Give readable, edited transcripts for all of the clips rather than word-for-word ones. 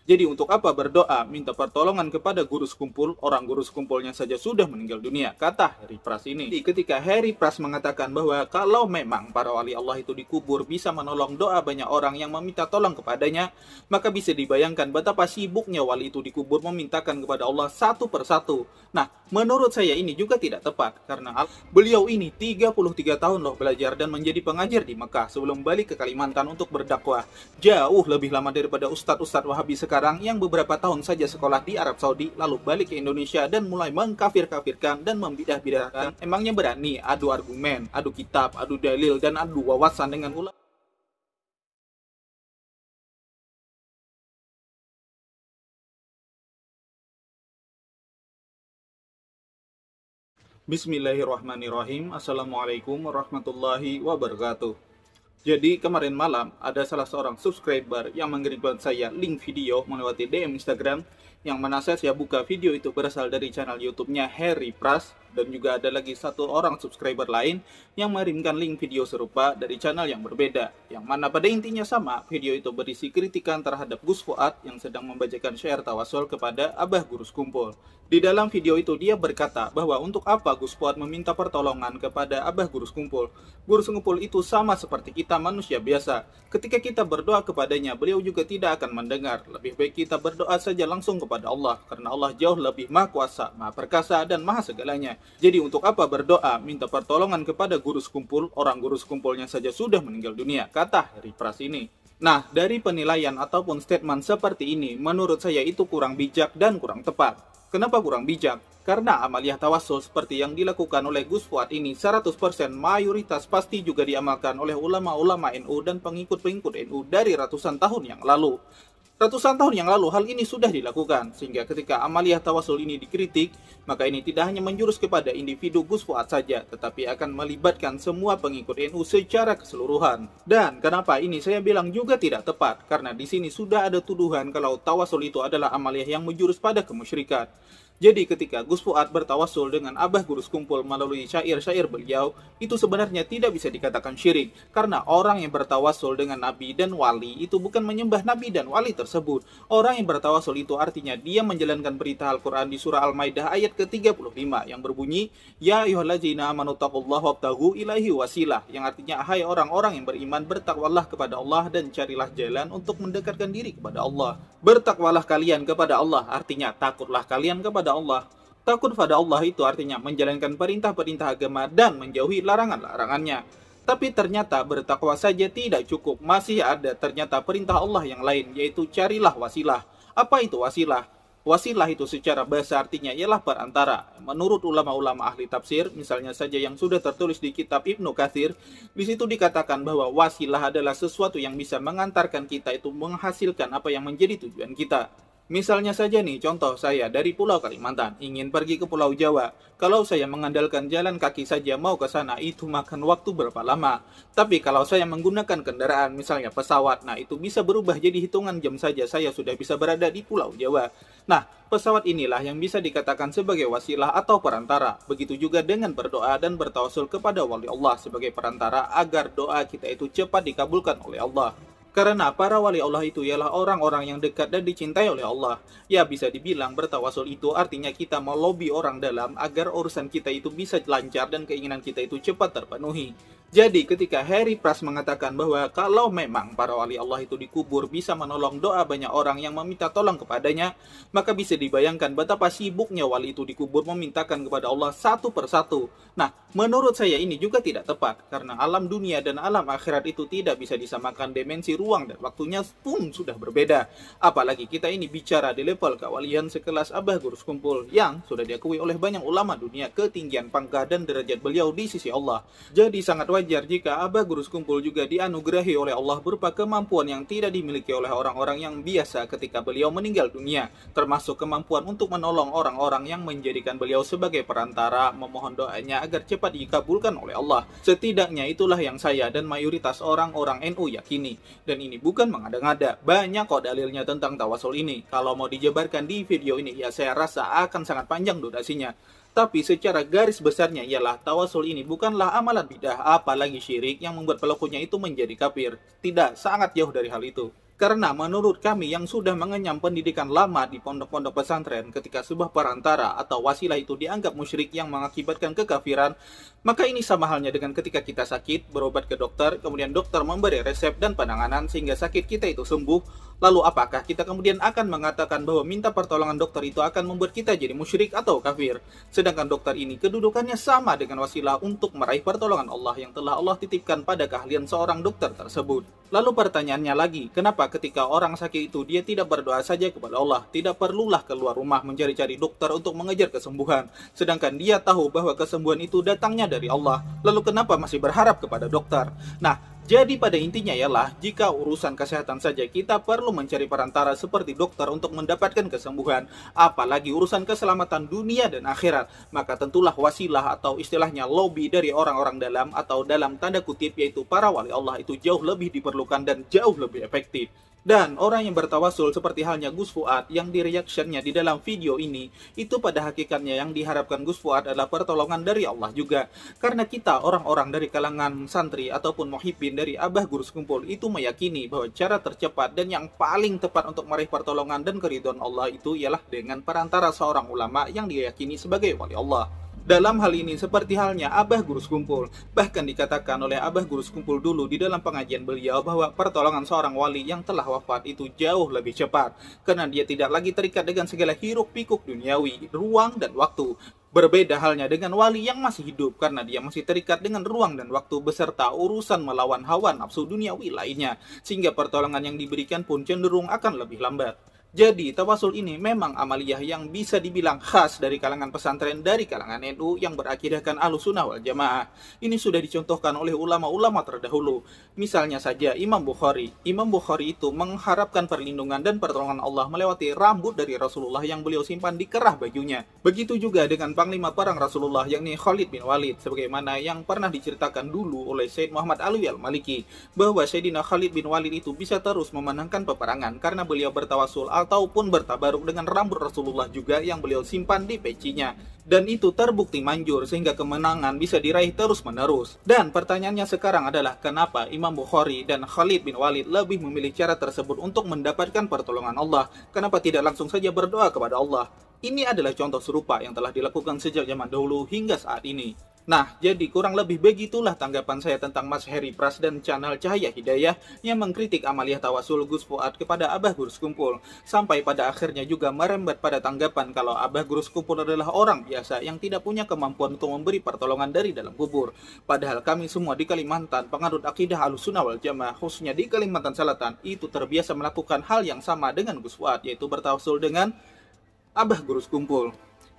Jadi untuk apa berdoa, minta pertolongan kepada guru sekumpul, orang guru sekumpulnya saja sudah meninggal dunia, kata Harry Pras ini. Jadi ketika Harry Pras mengatakan bahwa kalau memang para wali Allah itu dikubur bisa menolong doa banyak orang yang meminta tolong kepadanya, maka bisa dibayangkan betapa sibuknya wali itu dikubur memintakan kepada Allah satu persatu. Nah, menurut saya ini juga tidak tepat, karena beliau ini 33 tahun loh belajar dan menjadi pengajar di Mekah sebelum balik ke Kalimantan untuk berdakwah. Jauh lebih lama daripada ustadz-ustadz Wahabi sekarang yang beberapa tahun saja sekolah di Arab Saudi lalu balik ke Indonesia dan mulai mengkafir-kafirkan dan membidah-bidahkan. Emangnya berani adu argumen, adu kitab, adu dalil, dan adu wawasan dengan ulama? Bismillahirrahmanirrahim. Assalamualaikum warahmatullahi wabarakatuh. Jadi kemarin malam ada salah seorang subscriber yang mengirimkan saya link video melewati DM Instagram, yang mana saya buka video itu berasal dari channel YouTube-nya Harry Pras, dan juga ada lagi satu orang subscriber lain yang mengirimkan link video serupa dari channel yang berbeda, yang mana pada intinya sama. Video itu berisi kritikan terhadap Gus Fuad yang sedang membacakan syair tawasul kepada Abah Guru Sekumpul. Di dalam video itu dia berkata bahwa untuk apa Gus Fuad meminta pertolongan kepada Abah Guru Sekumpul. Guru Sekumpul itu sama seperti kita manusia biasa. Ketika kita berdoa kepadanya, beliau juga tidak akan mendengar. Lebih baik kita berdoa saja langsung kepada Allah, karena Allah jauh lebih maha kuasa, maha perkasa, dan maha segalanya. Jadi untuk apa berdoa, minta pertolongan kepada Guru Sekumpul, orang Guru Sekumpulnya saja sudah meninggal dunia, kata Harry Pras ini. Nah, dari penilaian ataupun statement seperti ini, menurut saya itu kurang bijak dan kurang tepat. Kenapa kurang bijak? Karena amaliyah tawasul seperti yang dilakukan oleh Gus Fuad ini 100% mayoritas pasti juga diamalkan oleh ulama-ulama NU dan pengikut-pengikut NU dari ratusan tahun yang lalu. Ratusan tahun yang lalu hal ini sudah dilakukan, sehingga ketika amaliyah tawasul ini dikritik, maka ini tidak hanya menjurus kepada individu Gus Fuad saja, tetapi akan melibatkan semua pengikut NU secara keseluruhan. Dan kenapa ini saya bilang juga tidak tepat? Karena di sini sudah ada tuduhan kalau tawasul itu adalah amaliyah yang menjurus pada kemusyrikan. Jadi ketika Gus Fuad bertawasul dengan Abah Guru Sekumpul melalui syair-syair beliau, itu sebenarnya tidak bisa dikatakan syirik. Karena orang yang bertawasul dengan Nabi dan Wali itu bukan menyembah Nabi dan Wali tersebut. Orang yang bertawasul itu artinya dia menjalankan perintah Al-Quran di surah Al-Maidah ayat ke-35 yang berbunyi, Ya ayyuhallazina amanu taqullaha wabtaghu ilaihi wasilah, yang artinya, hai orang-orang yang beriman, bertakwalah kepada Allah dan carilah jalan untuk mendekatkan diri kepada Allah. Bertakwalah kalian kepada Allah artinya takutlah kalian kepada Allah. Takut pada Allah itu artinya menjalankan perintah-perintah agama dan menjauhi larangan-larangannya. Tapi ternyata bertakwa saja tidak cukup. Masih ada ternyata perintah Allah yang lain, yaitu carilah wasilah. Apa itu wasilah? Wasilah itu secara bahasa artinya ialah perantara. Menurut ulama-ulama ahli tafsir, misalnya saja yang sudah tertulis di kitab Ibnu Katsir, di situ dikatakan bahwa wasilah adalah sesuatu yang bisa mengantarkan kita itu menghasilkan apa yang menjadi tujuan kita. Misalnya saja nih, contoh saya dari Pulau Kalimantan, ingin pergi ke Pulau Jawa. Kalau saya mengandalkan jalan kaki saja mau ke sana, itu makan waktu berapa lama. Tapi kalau saya menggunakan kendaraan, misalnya pesawat, nah itu bisa berubah jadi hitungan jam saja saya sudah bisa berada di Pulau Jawa. Nah, pesawat inilah yang bisa dikatakan sebagai wasilah atau perantara. Begitu juga dengan berdoa dan bertawasul kepada wali Allah sebagai perantara agar doa kita itu cepat dikabulkan oleh Allah. Karena para wali Allah itu ialah orang-orang yang dekat dan dicintai oleh Allah. Ya, bisa dibilang bertawasul itu artinya kita melobi orang dalam agar urusan kita itu bisa lancar dan keinginan kita itu cepat terpenuhi. Jadi ketika Harry Pras mengatakan bahwa kalau memang para wali Allah itu dikubur bisa menolong doa banyak orang yang meminta tolong kepadanya, maka bisa dibayangkan betapa sibuknya wali itu dikubur memintakan kepada Allah satu persatu. Nah, menurut saya ini juga tidak tepat, karena alam dunia dan alam akhirat itu tidak bisa disamakan, dimensi ruang dan waktunya pun sudah berbeda. Apalagi kita ini bicara di level kewalian sekelas Abah Guru Sekumpul yang sudah diakui oleh banyak ulama dunia ketinggian pangkat dan derajat beliau di sisi Allah. Jadi sangat wajar jika Abah Guru Sekumpul juga dianugerahi oleh Allah berupa kemampuan yang tidak dimiliki oleh orang-orang yang biasa ketika beliau meninggal dunia, termasuk kemampuan untuk menolong orang-orang yang menjadikan beliau sebagai perantara, memohon doanya agar cepat dikabulkan oleh Allah. Setidaknya itulah yang saya dan mayoritas orang-orang NU yakini. Dan ini bukan mengada-ngada, banyak kok dalilnya tentang tawasul ini. Kalau mau dijabarkan di video ini, ya saya rasa akan sangat panjang durasinya. Tapi secara garis besarnya ialah tawasul ini bukanlah amalan bidah, apalagi syirik yang membuat pelakunya itu menjadi kafir. Tidak, sangat jauh dari hal itu. Karena menurut kami yang sudah mengenyam pendidikan lama di pondok-pondok pesantren, ketika sebuah perantara atau wasilah itu dianggap musyrik yang mengakibatkan kekafiran, maka ini sama halnya dengan ketika kita sakit, berobat ke dokter, kemudian dokter memberi resep dan penanganan sehingga sakit kita itu sembuh. Lalu apakah kita kemudian akan mengatakan bahwa minta pertolongan dokter itu akan membuat kita jadi musyrik atau kafir? Sedangkan dokter ini kedudukannya sama dengan wasilah untuk meraih pertolongan Allah yang telah Allah titipkan pada keahlian seorang dokter tersebut. Lalu pertanyaannya lagi, kenapa ketika orang sakit itu dia tidak berdoa saja kepada Allah, tidak perlulah keluar rumah mencari-cari dokter untuk mengejar kesembuhan, sedangkan dia tahu bahwa kesembuhan itu datangnya dari Allah, lalu kenapa masih berharap kepada dokter? Nah, jadi pada intinya ialah, jika urusan kesehatan saja kita perlu mencari perantara seperti dokter untuk mendapatkan kesembuhan, apalagi urusan keselamatan dunia dan akhirat, maka tentulah wasilah atau istilahnya lobby dari orang-orang dalam atau dalam tanda kutip yaitu para wali Allah itu jauh lebih diperlukan dan jauh lebih efektif. Dan orang yang bertawasul seperti halnya Gus Fuad yang di reactionnya di dalam video ini, itu pada hakikatnya yang diharapkan Gus Fuad adalah pertolongan dari Allah juga. Karena kita orang-orang dari kalangan santri ataupun muhibbin dari Abah Guru Sekumpul itu meyakini bahwa cara tercepat dan yang paling tepat untuk meraih pertolongan dan keridhaan Allah itu ialah dengan perantara seorang ulama yang diyakini sebagai wali Allah. Dalam hal ini seperti halnya Abah Guru Sekumpul, bahkan dikatakan oleh Abah Guru Sekumpul dulu di dalam pengajian beliau bahwa pertolongan seorang wali yang telah wafat itu jauh lebih cepat, karena dia tidak lagi terikat dengan segala hiruk pikuk duniawi, ruang dan waktu. Berbeda halnya dengan wali yang masih hidup, karena dia masih terikat dengan ruang dan waktu beserta urusan melawan hawa nafsu duniawi lainnya, sehingga pertolongan yang diberikan pun cenderung akan lebih lambat. Jadi, tawasul ini memang amaliyah yang bisa dibilang khas dari kalangan pesantren dari kalangan NU yang berakidahkan Ahlussunnah wal Jamaah. Ini sudah dicontohkan oleh ulama-ulama terdahulu. Misalnya saja Imam Bukhari. Imam Bukhari itu mengharapkan perlindungan dan pertolongan Allah melewati rambut dari Rasulullah yang beliau simpan di kerah bajunya. Begitu juga dengan panglima perang Rasulullah yakni Khalid bin Walid, sebagaimana yang pernah diceritakan dulu oleh Sayyid Muhammad Alwi al-Maliki, bahwa Sayyidina Khalid bin Walid itu bisa terus memenangkan peperangan karena beliau bertawasul ataupun bertabaruk dengan rambut Rasulullah juga yang beliau simpan di pecinya. Dan itu terbukti manjur sehingga kemenangan bisa diraih terus-menerus. Dan pertanyaannya sekarang adalah kenapa Imam Bukhari dan Khalid bin Walid lebih memilih cara tersebut untuk mendapatkan pertolongan Allah? Kenapa tidak langsung saja berdoa kepada Allah? Ini adalah contoh serupa yang telah dilakukan sejak zaman dahulu hingga saat ini. Nah, jadi kurang lebih begitulah tanggapan saya tentang Mas Heri Pras dan channel Cahaya Hidayah yang mengkritik amaliyah tawasul Gus Fuad kepada Abah Guru Sekumpul. Sampai pada akhirnya juga merembet pada tanggapan kalau Abah Guru Sekumpul adalah orang biasa yang tidak punya kemampuan untuk memberi pertolongan dari dalam kubur. Padahal kami semua di Kalimantan, penganut akidah Ahlussunnah wal Jamaah, khususnya di Kalimantan Selatan, itu terbiasa melakukan hal yang sama dengan Gus Fuad, yaitu bertawasul dengan Abah Guru Sekumpul.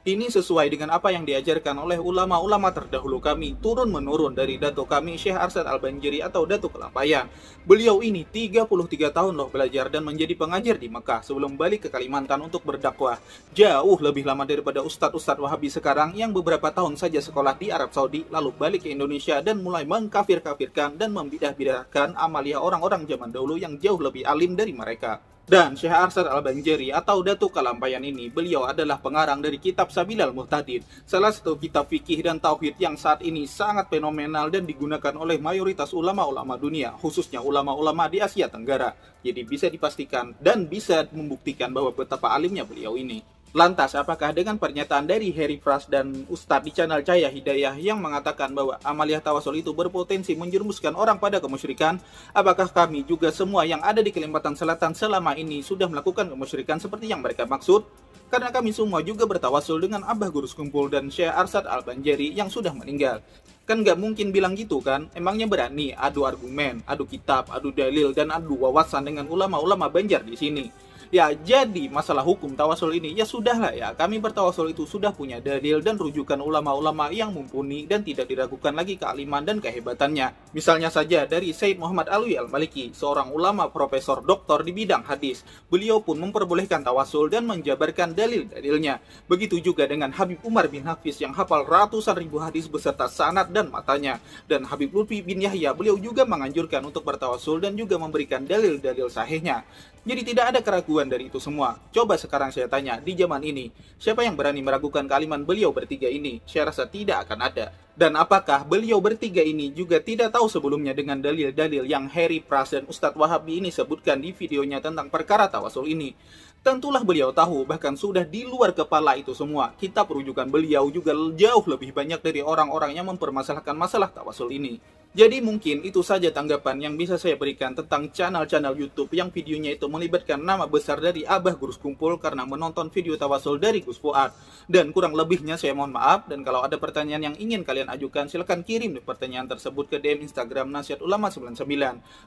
Ini sesuai dengan apa yang diajarkan oleh ulama-ulama terdahulu kami, turun-menurun dari datuk kami Syekh Arsyad Al-Banjiri atau Datuk Kelampayan. Beliau ini 33 tahun loh belajar dan menjadi pengajar di Mekah sebelum balik ke Kalimantan untuk berdakwah. Jauh lebih lama daripada ustadz-ustadz Wahabi sekarang yang beberapa tahun saja sekolah di Arab Saudi, lalu balik ke Indonesia dan mulai mengkafir-kafirkan dan membidah-bidahkan amaliyah orang-orang zaman dahulu yang jauh lebih alim dari mereka. Dan Syekh Arsyad Al-Banjiri atau Datuk Kelampayan ini, beliau adalah pengarang dari kitab Sabilal Muhtadin, salah satu kitab fikih dan tauhid yang saat ini sangat fenomenal dan digunakan oleh mayoritas ulama-ulama dunia, khususnya ulama-ulama di Asia Tenggara. Jadi bisa dipastikan dan bisa membuktikan bahwa betapa alimnya beliau ini. Lantas, apakah dengan pernyataan dari Heri Pras dan Ustadz di channel Cahaya Hidayah yang mengatakan bahwa amaliyah tawasul itu berpotensi menjerumuskan orang pada kemusyrikan, apakah kami juga semua yang ada di Kalimantan Selatan selama ini sudah melakukan kemusyrikan seperti yang mereka maksud? Karena kami semua juga bertawasul dengan Abah Guru Sekumpul dan Syekh Arsyad Al-Banjiri yang sudah meninggal. Kan nggak mungkin bilang gitu kan? Emangnya berani adu argumen, adu kitab, adu dalil, dan adu wawasan dengan ulama-ulama Banjar di sini? Ya, jadi masalah hukum tawasul ini, ya sudahlah ya, kami bertawasul itu sudah punya dalil dan rujukan ulama-ulama yang mumpuni dan tidak diragukan lagi kealiman dan kehebatannya. Misalnya saja dari Sayyid Muhammad Alwi al-Maliki, seorang ulama profesor doktor di bidang hadis. Beliau pun memperbolehkan tawasul dan menjabarkan dalil-dalilnya. Begitu juga dengan Habib Umar bin Hafiz yang hafal ratusan ribu hadis beserta sanad dan matanya. Dan Habib Lutfi bin Yahya, beliau juga menganjurkan untuk bertawasul dan juga memberikan dalil-dalil sahihnya. Jadi tidak ada keraguan dari itu semua. Coba sekarang saya tanya, di zaman ini, siapa yang berani meragukan kalimat beliau bertiga ini? Saya rasa tidak akan ada. Dan apakah beliau bertiga ini juga tidak tahu sebelumnya dengan dalil-dalil yang Harry Pras dan Ustadz Wahabi ini sebutkan di videonya tentang perkara tawasul ini? Tentulah beliau tahu, bahkan sudah di luar kepala itu semua. Kitab rujukan beliau juga jauh lebih banyak dari orang-orang yang mempermasalahkan masalah tawasul ini. Jadi mungkin itu saja tanggapan yang bisa saya berikan tentang channel-channel YouTube yang videonya itu melibatkan nama besar dari Abah Gurus Kumpul karena menonton video tawasul dari Gus Fuad. Dan kurang lebihnya saya mohon maaf, dan kalau ada pertanyaan yang ingin kalian ajukan, silahkan kirim pertanyaan tersebut ke DM Instagram Nasihat Ulama 99.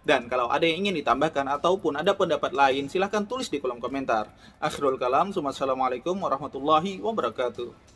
Dan kalau ada yang ingin ditambahkan ataupun ada pendapat lain, silahkan tulis di kolom komentar. Akhirul kalam, wassalamualaikum warahmatullahi wabarakatuh.